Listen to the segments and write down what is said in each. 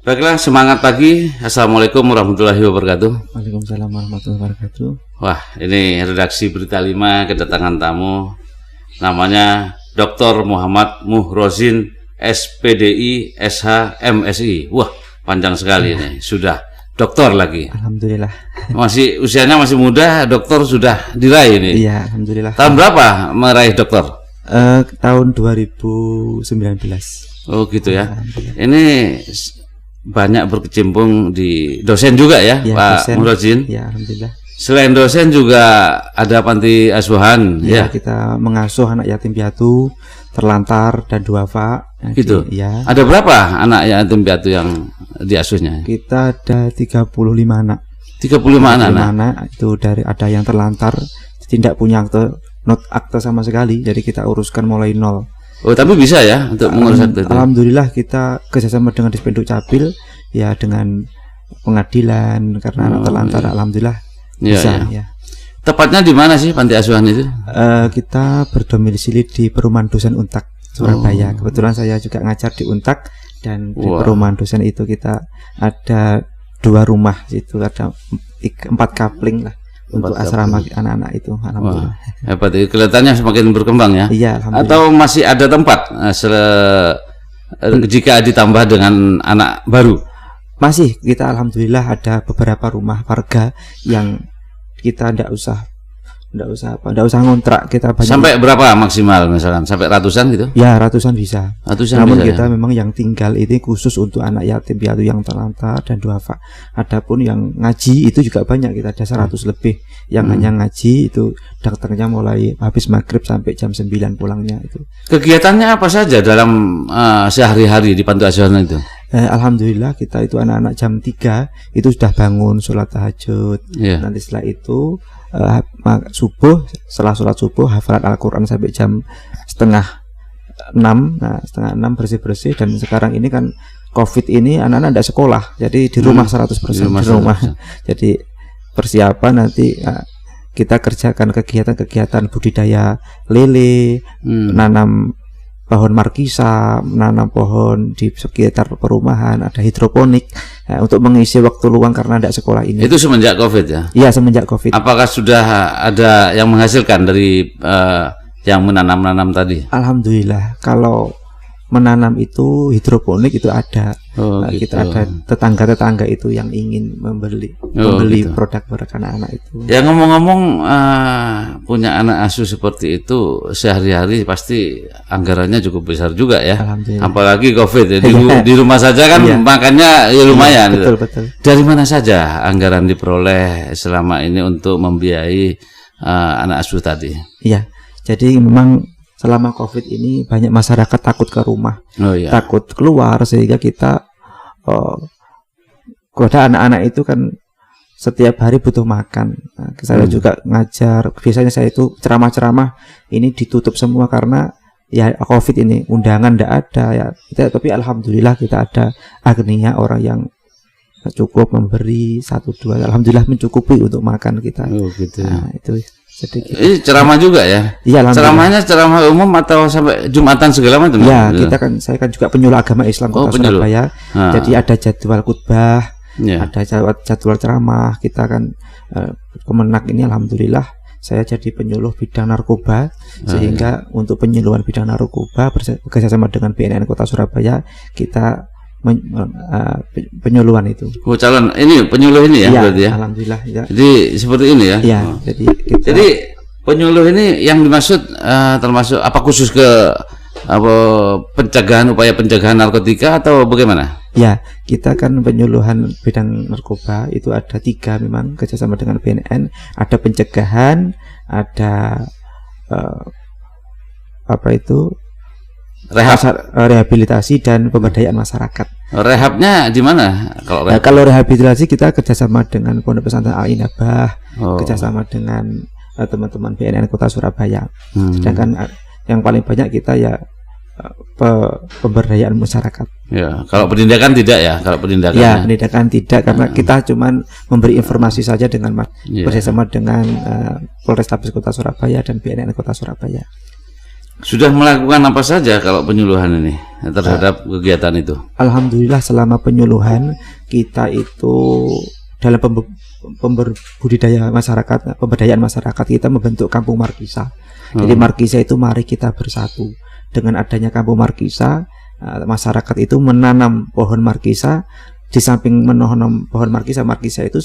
Baiklah, semangat pagi. Assalamualaikum warahmatullahi wabarakatuh. Waalaikumsalam warahmatullahi wabarakatuh. Wah, ini redaksi Berita 5 kedatangan tamu. Namanya Dr. Muhammad Muhrozin, SPDI, SH, MSI. Wah, panjang sekali ini. Sudah doktor lagi. Alhamdulillah. Masih usianya masih muda, doktor sudah diraih ini. Iya, alhamdulillah. Tahun berapa meraih doktor? Tahun 2019. Oh, gitu ya. Ini banyak berkecimpung di dosen juga ya, Pak Muhrozin. Ya, alhamdulillah. Selain dosen juga ada panti asuhan ya. Kita mengasuh anak yatim piatu, terlantar dan duafa. Gitu. Ya. Ada berapa anak yatim piatu yang diasuhnya? Kita ada 35 anak. 35 anak. Itu dari ada yang terlantar, tidak punya akte sama sekali. Jadi kita uruskan mulai nol. Oh, tapi bisa ya untuk mengurus akte itu? Alhamdulillah kita kerjasama dengan Dispenduk Capil, ya dengan pengadilan karena anak terlantar. Alhamdulillah bisa. Ya. Tepatnya di mana sih panti asuhan itu? Kita berdomisili di Perumahan Dosen Untak Surabaya. Kebetulan saya juga ngajar di Untak dan di Perumahan Dosen itu kita ada 2 rumah, itu ada 4 kapling lah. Untuk asrama anak-anak itu. Alhamdulillah. Hebat, kelihatannya semakin berkembang ya. Iya, alhamdulillah. Atau masih ada tempat jika ditambah dengan anak baru? Masih, kita alhamdulillah ada beberapa rumah warga yang kita tidak usah ngontrak. Kita banyak. Sampai berapa maksimal misalkan? Sampai ratusan gitu? Ya, ratusan bisa. Namun bisa, kita memang yang tinggal ini khusus untuk anak yatim piatu yang terlantar dan duafa. Adapun yang ngaji itu juga banyak, kita ada 100 lebih yang hanya ngaji, itu dokternya mulai habis maghrib sampai jam 9 pulangnya itu. Kegiatannya apa saja dalam sehari-hari di panti asuhan itu? Alhamdulillah kita itu anak-anak jam 3 itu sudah bangun sholat tahajud. Nanti setelah itu setelah sholat subuh hafalan Al-Quran sampai jam setengah 6. Nah, setengah 6 bersih-bersih. Dan sekarang ini kan COVID ini anak-anak tidak sekolah, jadi di rumah 100% di rumah. Jadi persiapan nanti kita kerjakan kegiatan budidaya lele, nanam pohon markisa, menanam pohon di sekitar perumahan, ada hidroponik untuk mengisi waktu luang karena tidak sekolah ini. Itu semenjak COVID ya? Iya, semenjak COVID. Apakah sudah ada yang menghasilkan dari yang menanam-nanam tadi? Alhamdulillah, kalau menanam itu hidroponik itu ada. Gitu. Kita ada tetangga-tetangga itu yang ingin membeli gitu. Produk-produk anak-anak itu. Ya, ngomong-ngomong punya anak asuh seperti itu sehari-hari pasti anggarannya cukup besar juga ya. Apalagi COVID ya. Di rumah saja kan makannya ya lumayan. Betul, betul. Dari mana saja anggaran diperoleh selama ini untuk membiayai anak asuh tadi? Iya. Jadi memang selama COVID ini banyak masyarakat takut ke rumah, takut keluar, sehingga kita kepada anak-anak itu kan setiap hari butuh makan. Saya juga ngajar, biasanya saya itu ceramah-ceramah ini ditutup semua karena ya COVID ini, undangan tidak ada ya. Tapi alhamdulillah kita ada agnia orang yang cukup memberi 1-2, alhamdulillah mencukupi untuk makan kita. Gitu. Nah, itu. Ini ceramah juga ya? Iya, ceramahnya ceramah umum atau sampai Jumatan segala macam? Ya, saya kan juga penyuluh agama Islam Kota Surabaya. Jadi ada jadwal khutbah, ada jadwal ceramah. Kita kan Kemenak ini alhamdulillah saya jadi penyuluh bidang narkoba, sehingga untuk penyuluhan bidang narkoba bekerjasama dengan BNN Kota Surabaya kita penyuluhan itu. Calon ini penyuluh ini ya, berarti ya. Alhamdulillah ya. Jadi seperti ini ya. Iya, jadi penyuluh ini yang dimaksud termasuk apa khusus ke upaya pencegahan narkotika atau bagaimana? Ya, kita kan penyuluhan bidang narkoba itu ada 3 memang kerjasama dengan BNN. Ada pencegahan, ada rehabilitasi dan pemberdayaan masyarakat. Rehabnya di mana? Kalau rehabilitasi kita kerjasama dengan Pondok Pesantren Al-Inabah, kerjasama dengan teman-teman BNN Kota Surabaya. Sedangkan yang paling banyak kita ya pemberdayaan masyarakat. Ya, kalau pendidikan tidak ya, pendidikan tidak karena kita cuman memberi informasi saja dengan bersama dengan Polrestabes Kota Surabaya dan BNN Kota Surabaya. Sudah melakukan apa saja kalau penyuluhan ini? terhadap kegiatan itu? Alhamdulillah selama penyuluhan kita itu dalam budidaya masyarakat, pemberdayaan masyarakat, kita membentuk Kampung Markisa. Jadi Markisa itu mari kita bersatu. Dengan adanya Kampung Markisa, masyarakat itu menanam pohon Markisa. Di samping menanam pohon Markisa itu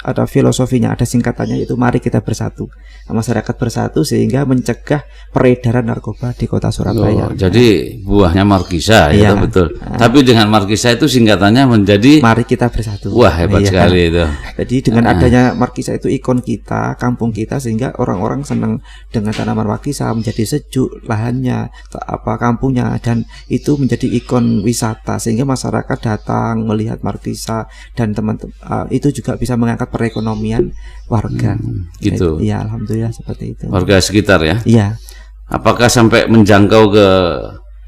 ada filosofinya, ada singkatannya, yaitu mari kita bersatu. Masyarakat bersatu sehingga mencegah peredaran narkoba di kota Surabaya. Jadi buahnya Markisa, itu betul. Tapi dengan Markisa itu singkatannya menjadi mari kita bersatu. Wah, hebat sekali itu. Jadi dengan adanya Markisa itu ikon kita, kampung kita, sehingga orang-orang senang dengan tanaman Markisa, menjadi sejuk lahannya, kampungnya, dan itu menjadi ikon wisata sehingga masyarakat datang melihat Markisa, dan teman-teman itu juga bisa mengangkat perekonomian warga. Gitu. Ya, alhamdulillah seperti itu. Warga sekitar ya. Iya. Apakah sampai menjangkau ke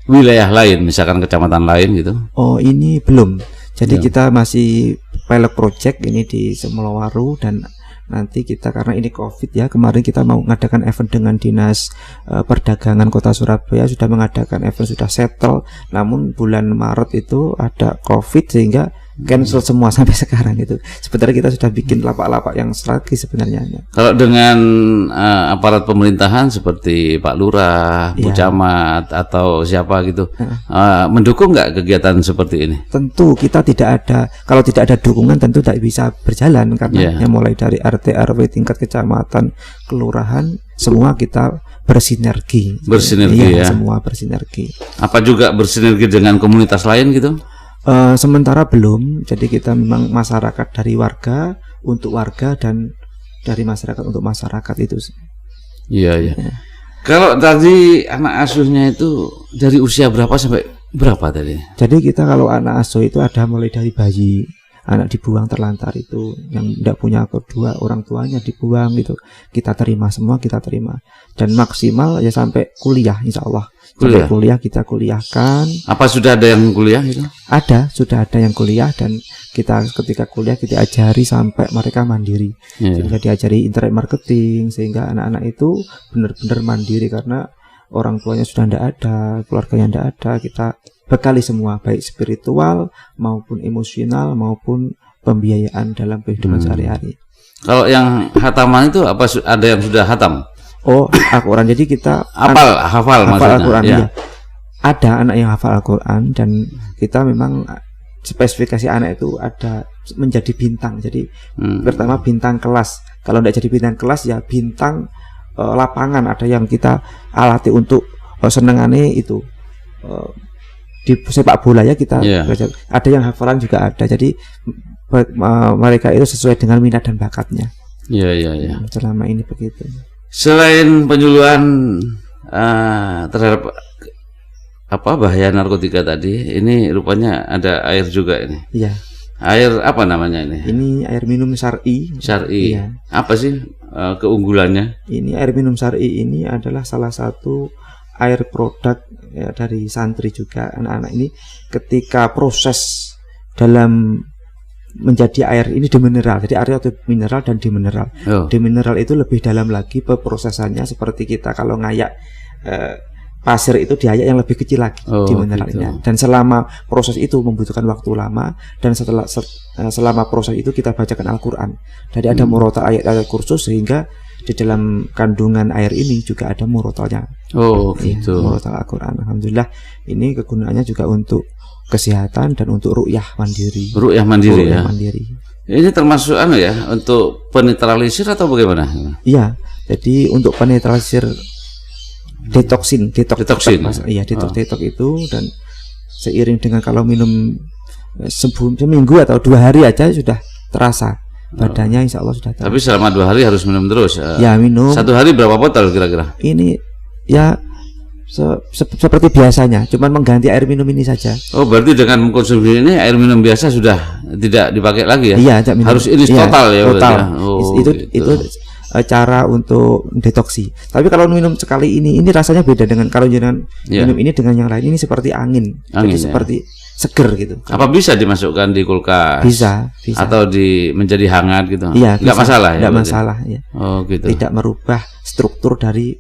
wilayah lain, misalkan kecamatan lain gitu? Oh, ini belum. Jadi kita masih pilot project ini di Semolowaru, dan nanti kita, karena ini COVID ya, kemarin kita mau mengadakan event dengan Dinas Perdagangan Kota Surabaya, sudah mengadakan event, sudah settle, namun bulan Maret itu ada COVID sehingga cancel semua sampai sekarang itu. Sebenarnya kita sudah bikin lapak-lapak yang strategis sebenarnya. Kalau dengan aparat pemerintahan seperti Pak Lurah, Bu Camat atau siapa gitu, mendukung nggak kegiatan seperti ini? Tentu kita tidak ada, kalau tidak ada dukungan tentu tidak bisa berjalan, karena mulai dari RT RW tingkat kecamatan, kelurahan, semua kita bersinergi. Bersinergi ya. Semua bersinergi. Apa juga bersinergi dengan komunitas lain gitu? Sementara belum. Jadi kita memang masyarakat dari warga untuk warga, dan dari masyarakat untuk masyarakat itu. Iya. Kalau tadi anak asuhnya itu dari usia berapa sampai berapa tadi? Jadi kita kalau anak asuh itu ada mulai dari bayi, anak dibuang terlantar itu, yang tidak punya kedua orang tuanya dibuang gitu, kita terima semua, kita terima, dan maksimal ya sampai kuliah, insya Allah. Sampai kuliah kita kuliahkan. Apa sudah ada yang kuliah itu? Ada, sudah ada yang kuliah, dan kita ketika kuliah kita ajari sampai mereka mandiri. Sehingga diajari internet marketing, sehingga anak-anak itu benar-benar mandiri, karena orang tuanya sudah tidak ada, keluarganya tidak ada. Kita bekali semua, baik spiritual maupun emosional maupun pembiayaan dalam kehidupan sehari-hari. Kalau yang hataman itu apa, ada yang sudah hatam? Oh, Al-Quran. Jadi kita hafal maksudnya. Al-Quran, ya. Ada anak yang hafal Al-Quran, dan kita memang spesifikasi anak itu ada menjadi bintang. Jadi pertama bintang kelas. Kalau tidak jadi bintang kelas ya bintang lapangan. Ada yang kita alati untuk senengane itu di sepak bola ya kita. Ada yang hafalan juga ada. Jadi mereka itu sesuai dengan minat dan bakatnya. Iya. Selama ini begitu. Selain penyuluhan terhadap bahaya narkotika tadi, ini rupanya ada air juga ini. Iya. Air apa namanya ini? Ini air minum syar'i. Syar'i. Iya. Apa sih keunggulannya? Ini air minum syar'i ini adalah salah satu air produk ya, dari santri juga. Anak-anak ini ketika proses dalam menjadi air ini demineral. Jadi air itu mineral dan demineral. Demineral itu lebih dalam lagi peprosesannya, seperti kita kalau ngayak pasir itu diayak yang lebih kecil lagi demineralnya. Gitu. Dan selama proses itu membutuhkan waktu lama, dan selama proses itu kita bacakan Al-Quran. Jadi ada murotal ayat-ayat kursus, sehingga di dalam kandungan air ini juga ada murotalnya. Gitu. Murotal Al-Quran. Alhamdulillah ini kegunaannya juga untuk kesehatan dan untuk ru'yah mandiri. Ru'yah mandiri ya. Mandiri. Ini termasuk untuk penetralisir atau bagaimana? Iya. Jadi untuk penetralisir detoksin. Iya, detox itu, dan seiring dengan kalau minum seminggu atau 2 hari aja sudah terasa badannya, insya Allah sudah terasa. Tapi selama 2 hari harus minum terus. Ya, minum. 1 hari berapa botol kira-kira? Ini ya seperti biasanya, cuman mengganti air minum ini saja. Berarti dengan mengkonsumsi ini air minum biasa sudah tidak dipakai lagi ya? Iya, harus ini total ya. Total. Itu cara untuk detoksi. Tapi kalau minum sekali ini rasanya beda dengan kalau jangan minum ini dengan yang lain. Ini seperti angin jadi seperti seger gitu. Apa bisa dimasukkan di kulkas? Bisa. Atau menjadi hangat gitu? Iya, nggak masalah ya? Nggak masalah ya. Gitu. Tidak merubah struktur dari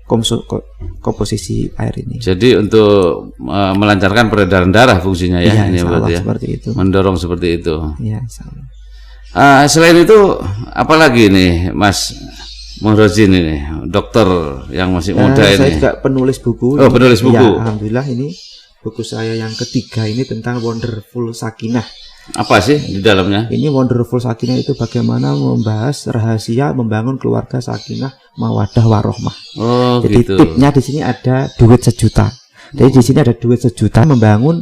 komposisi air ini. Jadi untuk melancarkan peredaran darah fungsinya ya, Iya, ini insya Allah berarti ya. seperti itu. Mendorong seperti itu. Iya, insya Allah. Selain itu, apalagi nih Mas Muhrozin ini, dokter yang masih muda Saya ini. juga penulis buku. Oh, penulis buku. Ya, alhamdulillah ini buku saya yang ketiga ini tentang Wonderful Sakinah. Apa sih di dalamnya? Ini Wonderful Sakinah itu bagaimana membahas rahasia membangun keluarga sakinah, mawaddah, warohmah. Oh, Jadi gitu. tipnya di sini ada duit 1 juta. Jadi di sini ada duit 1 juta membangun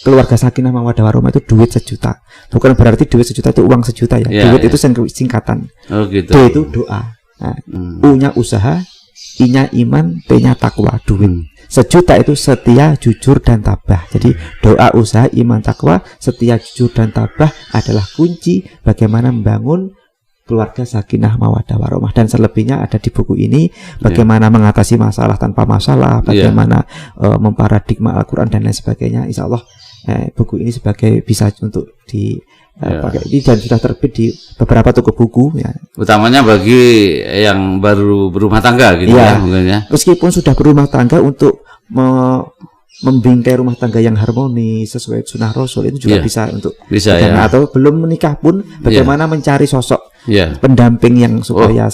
keluarga sakinah, mawaddah, warohmah itu duit 1 juta. Bukan berarti duit 1 juta itu uang 1 juta ya. Ya, duit ya. itu singkatan. Oh, gitu. D itu doa. Nah, U-nya usaha, I-nya iman, T-nya takwa, duit. 1 juta itu setia, jujur, dan tabah. Jadi doa, usaha, iman, takwa, setia, jujur, dan tabah adalah kunci bagaimana membangun keluarga sakinah, mawaddah, warohmah. Dan selebihnya ada di buku ini, bagaimana mengatasi masalah tanpa masalah, bagaimana memparadigma Al-Quran dan lain sebagainya. Insya Allah buku ini sebagai bisa untuk pakai ini dan sudah terbit di beberapa toko buku ya. Utamanya bagi yang baru berumah tangga gitu ya, mungkin ya. Meskipun sudah berumah tangga, untuk membingkai rumah tangga yang harmonis sesuai sunnah Rasul itu juga bisa untuk ya. Atau belum menikah pun bagaimana mencari sosok pendamping yang supaya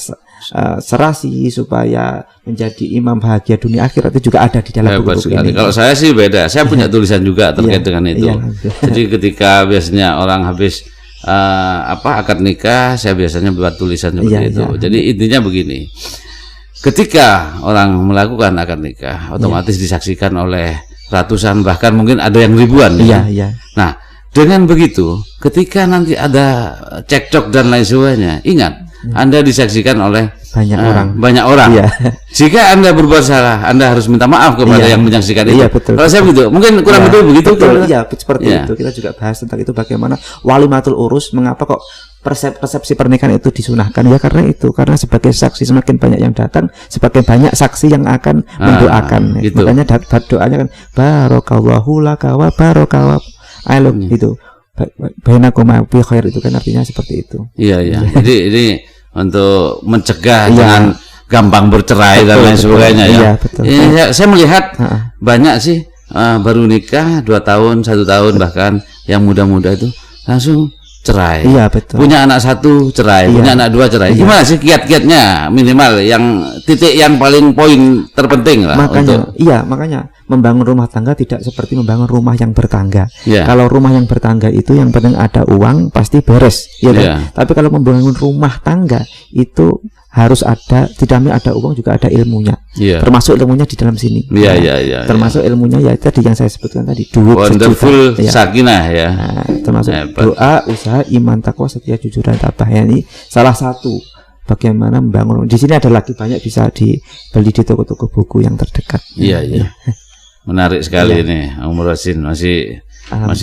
serasi, supaya menjadi imam bahagia dunia akhirat, itu juga ada di dalam buku ini. Kalau saya sih beda, saya punya tulisan juga terkait dengan itu. Jadi ketika biasanya orang habis akad nikah, saya biasanya buat tulisan seperti itu. Jadi intinya begini, ketika orang melakukan akad nikah, otomatis disaksikan oleh ratusan, bahkan mungkin ada yang ribuan. Nah, dengan begitu, ketika nanti ada cekcok dan lain sebagainya, ingat, Anda disaksikan oleh banyak orang. Jika Anda berbuat salah, Anda harus minta maaf kepada yang menyaksikan itu. Kalau saya begitu, mungkin kurang betul begitu. Seperti itu. Kita juga bahas tentang itu, bagaimana walimatul urus, mengapa kok persepsi pernikahan itu disunahkan. Ya karena itu, karena sebagai saksi semakin banyak yang datang, semakin banyak saksi yang akan mendoakan. Makanya doanya kan barokallahu laka wa barokallahu itu. Bainakuma bi khair, itu kan artinya seperti itu. Jadi ini untuk mencegah jangan gampang bercerai dan lain sebagainya ya. Saya melihat banyak sih baru nikah 2 tahun, 1 tahun bahkan yang muda-muda itu langsung cerai. Punya anak 1 cerai, punya anak 2 cerai. Gimana sih kiat-kiatnya minimal yang titik yang paling poin terpenting lah? Makanya membangun rumah tangga tidak seperti membangun rumah yang bertangga. Kalau rumah yang bertangga itu yang penting ada uang pasti beres, kan? Tapi kalau membangun rumah tangga itu harus ada, tidak hanya ada uang, juga ada ilmunya. Termasuk ilmunya di dalam sini. Termasuk ilmunya ya tadi yang saya sebutkan tadi, duit Wonderful Sakinah ya. Termasuk doa, usaha, iman, takwa, setia, jujur, dan tabah. Ini salah satu bagaimana membangun. Di sini ada lagi banyak, bisa dibeli di toko-toko buku yang terdekat. Menarik sekali ini, Muhrozin masih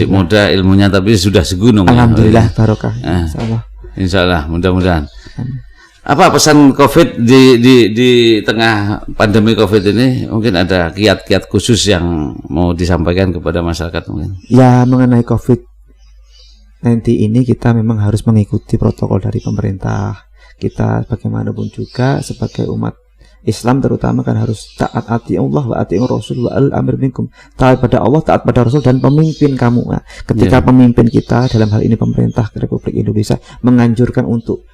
muda ilmunya, tapi sudah segunung. Alhamdulillah, barokah. Insya Allah, mudah-mudahan. Apa pesan COVID di tengah pandemi COVID ini? Mungkin ada kiat-kiat khusus yang mau disampaikan kepada masyarakat mungkin? Ya, mengenai COVID-19 ini kita memang harus mengikuti protokol dari pemerintah. Kita bagaimanapun juga sebagai umat Islam terutama kan harus taat ati Allah wa ati Rasul wa al-amir minkum. Taat pada Allah, taat pada Rasul dan pemimpin kamu. Nah, ketika pemimpin kita dalam hal ini pemerintah Republik Indonesia menganjurkan untuk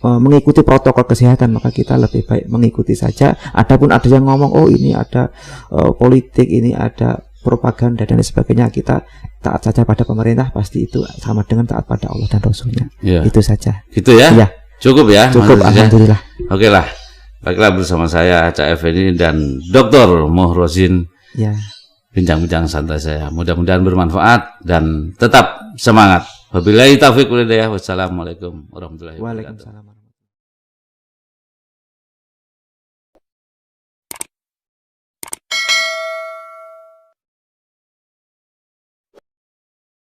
mengikuti protokol kesehatan, maka kita lebih baik mengikuti saja. Adapun ada yang ngomong ini ada politik, ini ada propaganda dan sebagainya, kita taat saja pada pemerintah, pasti itu sama dengan taat pada Allah dan Rasulnya. Itu saja. Gitu ya? Cukup ya? Cukup, alhamdulillah. Oke lah. Baiklah, bersama saya Cak Effendi dan Dr. Muhrozin. Bincang-bincang santai saya. Mudah-mudahan bermanfaat dan tetap semangat. Wabillahi taufiq wal hidayah. Wassalamualaikum warahmatullahi wabarakatuh. Waalaikumsalam.